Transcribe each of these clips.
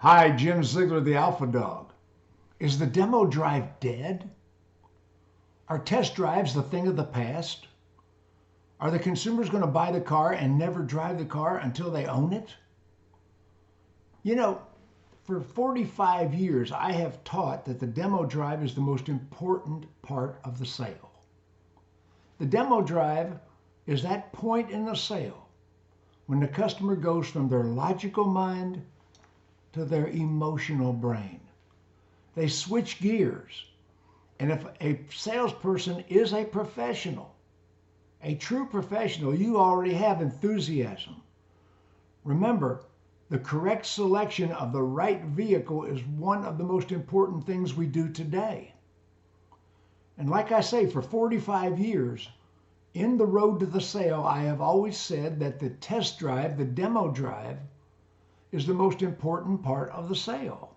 Hi, Jim Ziegler, the Alpha Dog. Is the demo drive dead? Are test drives the thing of the past? Are the consumers going to buy the car and never drive the car until they own it? You know, for 45 years, I have taught that the demo drive is the most important part of the sale. The demo drive is that point in the sale when the customer goes from their logical mind to their emotional brain. They switch gears. And if a salesperson is a professional, a true professional, you already have enthusiasm. Remember, the correct selection of the right vehicle is one of the most important things we do today. And like I say, for 45 years, in the road to the sale, I have always said that the test drive, the demo drive, is the most important part of the sale.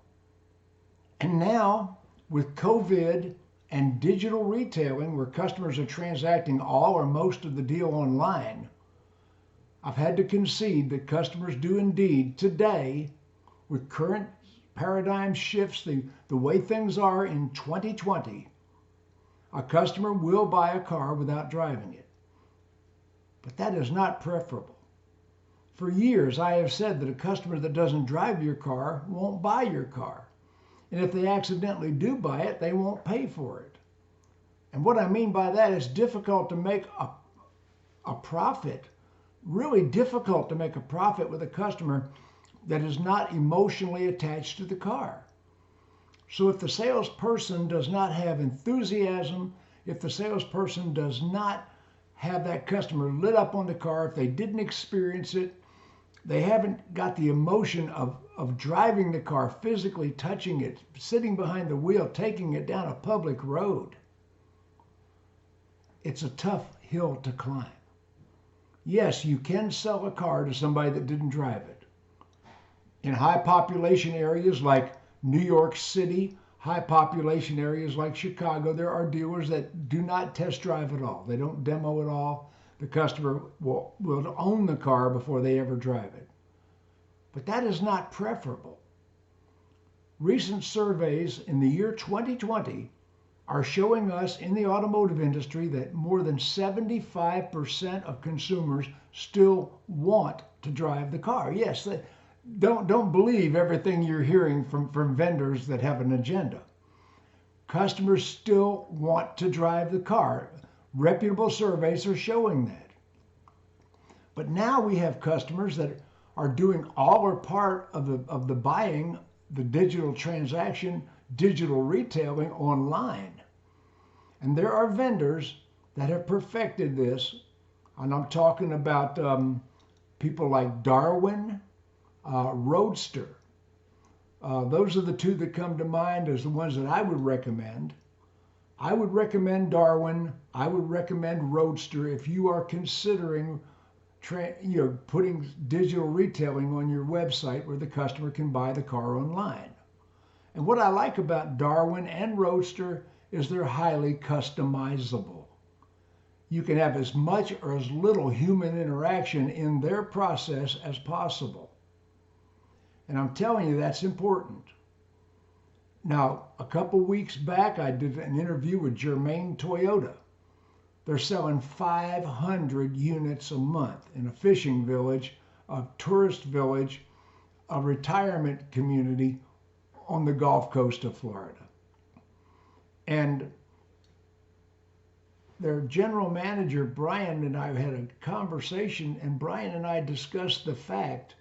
And now, with COVID and digital retailing, where customers are transacting all or most of the deal online, I've had to concede that customers do indeed today, with current paradigm shifts, the way things are in 2020, a customer will buy a car without driving it. But that is not preferable. For years, I have said that a customer that doesn't drive your car won't buy your car. And if they accidentally do buy it, they won't pay for it. And what I mean by that is difficult to make a profit, really difficult to make a profit with a customer that is not emotionally attached to the car. So if the salesperson does not have enthusiasm, if the salesperson does not have that customer lit up on the car, if they didn't experience it, they haven't got the emotion of driving the car, physically touching it, sitting behind the wheel, taking it down a public road. It's a tough hill to climb. Yes, you can sell a car to somebody that didn't drive it. In high population areas like New York City, high population areas like Chicago, there are dealers that do not test drive at all. They don't demo at all. The customer will own the car before they ever drive it. But that is not preferable. Recent surveys in the year 2020 are showing us in the automotive industry that more than 75% of consumers still want to drive the car. Yes, don't believe everything you're hearing from vendors that have an agenda. Customers still want to drive the car. Reputable surveys are showing that. But now we have customers that are doing all or part of the buying, the digital transaction, digital retailing online. And there are vendors that have perfected this. And I'm talking about people like Darwin, Roadster. Those are the two that come to mind as the ones that I would recommend. I would recommend Darwin. I would recommend Roadster if you are considering putting digital retailing on your website where the customer can buy the car online. And what I like about Darwin and Roadster is they're highly customizable. You can have as much or as little human interaction in their process as possible. And I'm telling you, that's important. Now, a couple weeks back, I did an interview with Germain Toyota. They're selling 500 units a month in a fishing village, a tourist village, a retirement community on the Gulf Coast of Florida. And their general manager, Brian, and I had a conversation, and Brian and I discussed the fact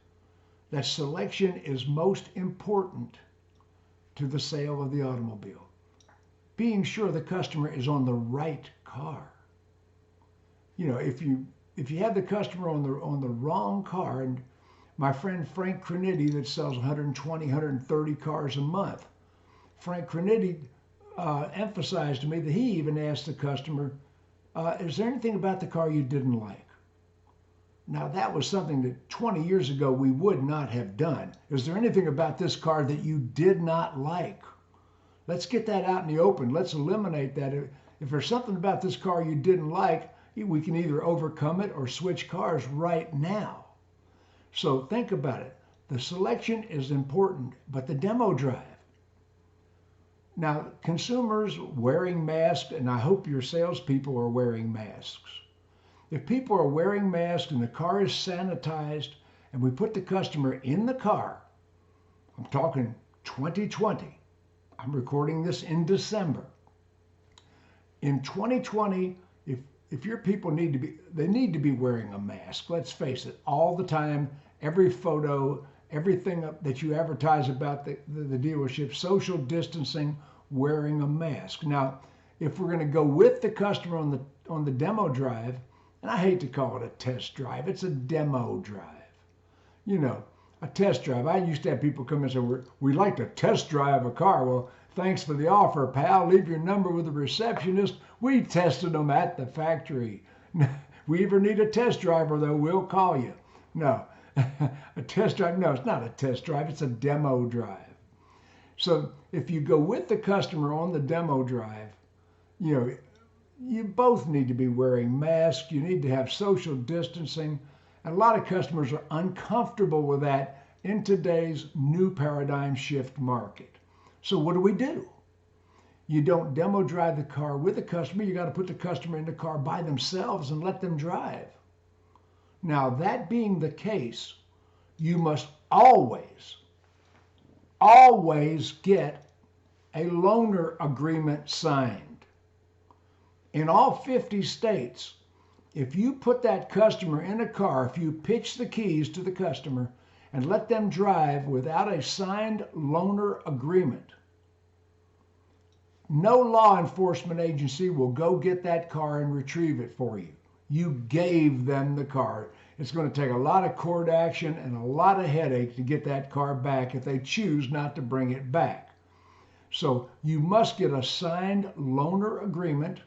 that selection is most important to the sale of the automobile. Being sure the customer is on the right car. You know, if you have the customer on the wrong car, and my friend Frank Crenity that sells 120, 130 cars a month, Frank Crenity emphasized to me that he even asked the customer, is there anything about the car you didn't like? Now that was something that 20 years ago we would not have done. Is there anything about this car that you did not like? Let's get that out in the open. Let's eliminate that. If there's something about this car you didn't like, we can either overcome it or switch cars right now. So think about it. The selection is important, but the demo drive. Now, consumers wearing masks, and I hope your salespeople are wearing masks. If people are wearing masks and the car is sanitized and we put the customer in the car, I'm talking 2020. I'm recording this in December. In 2020, if your people they need to be wearing a mask. Let's face it, all the time, every photo, everything that you advertise about the dealership, social distancing, wearing a mask. Now, if we're going to go with the customer on the demo drive, and I hate to call it a test drive, it's a demo drive. You know, a test drive. I used to have people come and say, we'd like to test drive a car. Well, thanks for the offer, pal. Leave your number with the receptionist. We tested them at the factory. We ever need a test driver, though, we'll call you. No, a test drive, no, it's not a test drive. It's a demo drive. So if you go with the customer on the demo drive, you know, you both need to be wearing masks. You need to have social distancing. And a lot of customers are uncomfortable with that in today's new paradigm shift market. So what do? You don't demo drive the car with the customer. You got to put the customer in the car by themselves and let them drive. Now, that being the case, you must always get a loaner agreement signed. In all 50 states, if you put that customer in a car, if you pitch the keys to the customer and let them drive without a signed loaner agreement, no law enforcement agency will go get that car and retrieve it for you. You gave them the car. It's going to take a lot of court action and a lot of headache to get that car back if they choose not to bring it back. So you must get a signed loaner agreement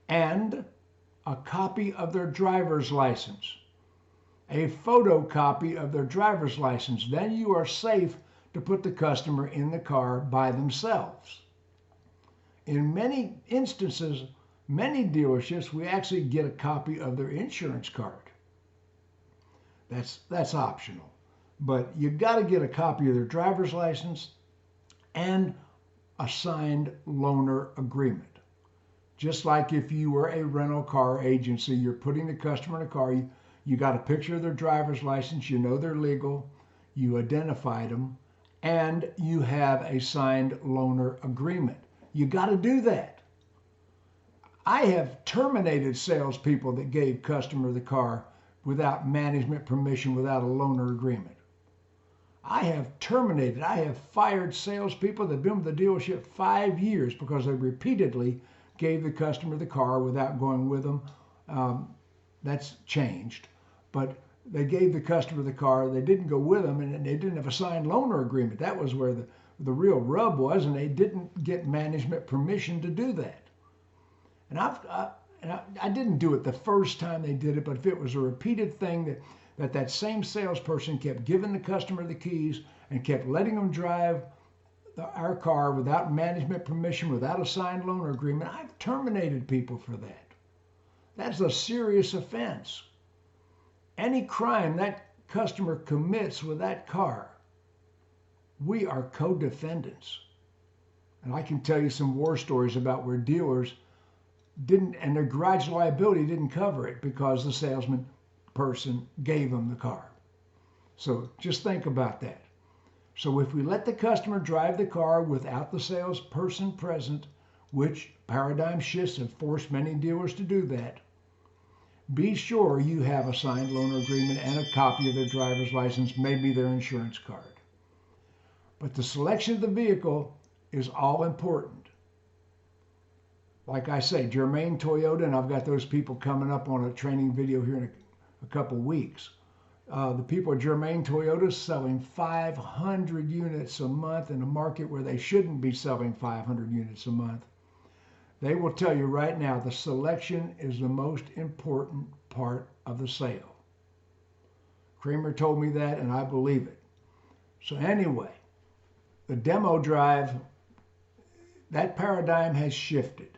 and a copy of their driver's license, a photocopy of their driver's license. Then you are safe to put the customer in the car by themselves. In many instances, many dealerships, we actually get a copy of their insurance card. That's optional. But you got to get a copy of their driver's license and a signed loaner agreement. Just like if you were a rental car agency, you're putting the customer in a car, you got a picture of their driver's license, you know they're legal, you identified them, and you have a signed loaner agreement. You got to do that. I have terminated salespeople that gave customer the car without management permission, without a loaner agreement. I have fired salespeople that have been with the dealership 5 years because they repeatedly gave the customer the car without going with them. That's changed. But they gave the customer the car, they didn't go with them, and they didn't have a signed loaner agreement. That was where the real rub was, and they didn't get management permission to do that. And I didn't do it the first time they did it, but if it was a repeated thing that same salesperson kept giving the customer the keys and kept letting them drive our car without management permission, without a signed loaner agreement, I've terminated people for that. That's a serious offense. Any crime that customer commits with that car, we are co-defendants. And I can tell you some war stories about where dealers didn't, and their garage liability didn't cover it because the salesman person gave them the car. So just think about that. So if we let the customer drive the car without the salesperson present, which paradigm shifts have forced many dealers to do that, be sure you have a signed loaner agreement and a copy of their driver's license, maybe their insurance card. But the selection of the vehicle is all important. Like I say, Germain Toyota, and I've got those people coming up on a training video here in a couple weeks. The people at Germain Toyota selling 500 units a month in a market where they shouldn't be selling 500 units a month. They will tell you right now the selection is the most important part of the sale. Kramer told me that, and I believe it. So anyway, the demo drive, that paradigm has shifted.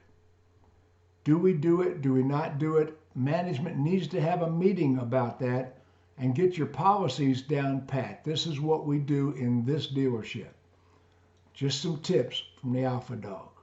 Do we do it? Do we not do it? Management needs to have a meeting about that and get your policies down pat. This is what we do in this dealership. Just some tips from the Alpha Dog.